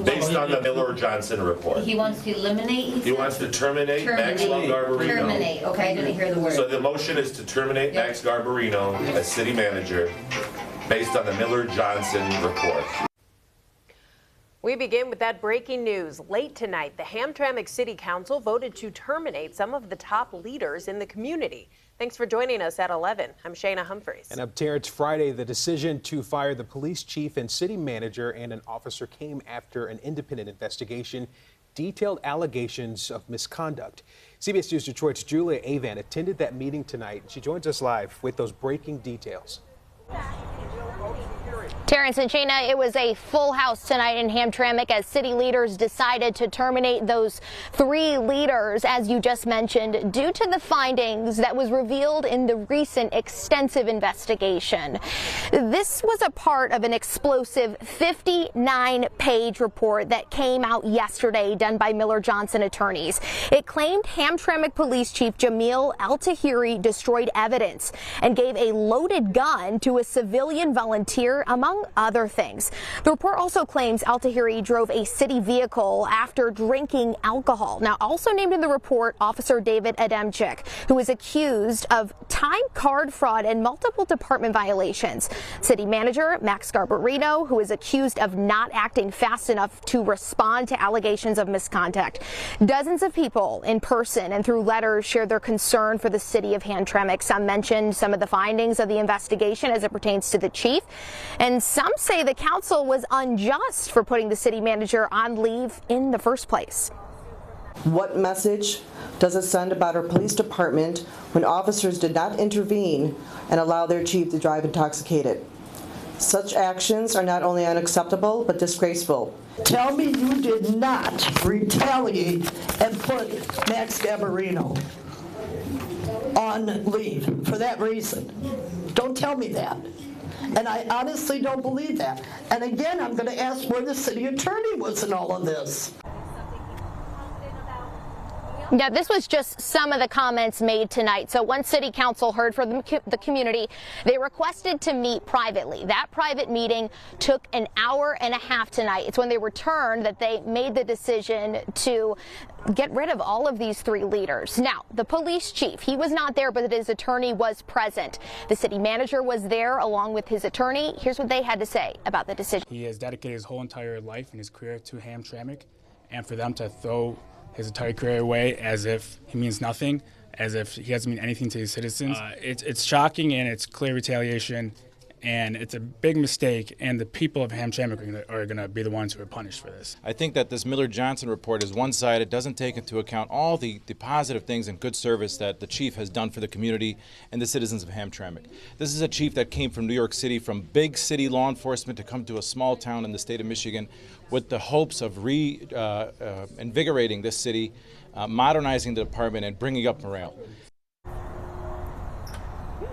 based on the Miller-Johnson report. He wants to eliminate? He wants to terminate Maxwell Garbarino. Terminate, okay, I didn't hear the word. So the motion is to terminate Max Garbarino as city manager based on the Miller-Johnson report. We begin with that breaking news. Late tonight, the Hamtramck City Council voted to terminate some of the top leaders in the community. Thanks for joining us at 11. I'm Shayna Humphreys. And up Terrence, Friday, the decision to fire the police chief and city manager and an officer came after an independent investigation, detailed allegations of misconduct. CBS News Detroit's Julia Avant attended that meeting tonight. She joins us live with those breaking details. Terrence and Shayna, it was a full house tonight in Hamtramck as city leaders decided to terminate those 3 leaders, as you just mentioned, due to the findings that was revealed in the recent extensive investigation. This was a part of an explosive 59-page report that came out yesterday done by Miller-Johnson attorneys. It claimed Hamtramck Police Chief Jamiel Altaheri destroyed evidence and gave a loaded gun to a civilian volunteer, among other things. The report also claims Altaheri drove a city vehicle after drinking alcohol. Now, also named in the report, Officer David Adamczyk, who is accused of time card fraud and multiple department violations. City manager Max Garbarino, who is accused of not acting fast enough to respond to allegations of misconduct. Dozens of people in person and through letters shared their concern for the city of Hamtramck. Some mentioned some of the findings of the investigation as it pertains to the chief, and some say the council was unjust for putting the city manager on leave in the first place. What message does it send about our police department when officers did not intervene and allow their chief to drive intoxicated? Such actions are not only unacceptable, but disgraceful. Tell me you did not retaliate and put Max Garbarino on leave for that reason. Don't tell me that. And I honestly don't believe that. And again, I'm going to ask where the city attorney was in all of this. Now, this was just some of the comments made tonight. So once City Council heard from the community, they requested to meet privately. That private meeting took an hour and a half tonight. It's when they returned that they made the decision to get rid of all of these 3 leaders. Now, the police chief, he was not there, but his attorney was present. The city manager was there along with his attorney. Here's what they had to say about the decision. He has dedicated his whole entire life and his career to Hamtramck, and for them to throw his entire career away as if he means nothing, as if he doesn't mean anything to his citizens. It's shocking, and it's clear retaliation, and it's a big mistake, and the people of Hamtramck are going to be the ones who are punished for this. I think that this Miller-Johnson report is one-sided. It doesn't take into account all the positive things and good service that the chief has done for the community and the citizens of Hamtramck. This is a chief that came from New York City, from big city law enforcement, to come to a small town in the state of Michigan with the hopes of invigorating this city, modernizing the department, and bringing up morale.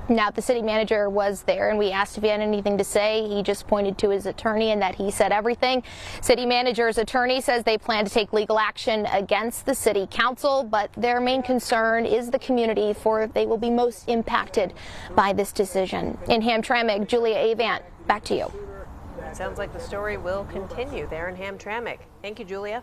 Now, the city manager was there, and we asked if he had anything to say. He just pointed to his attorney and that he said everything. City manager's attorney says they plan to take legal action against the city council, but their main concern is the community, for they will be most impacted by this decision. In Hamtramck, Julia Avant, back to you. It sounds like the story will continue there in Hamtramck. Thank you, Julia.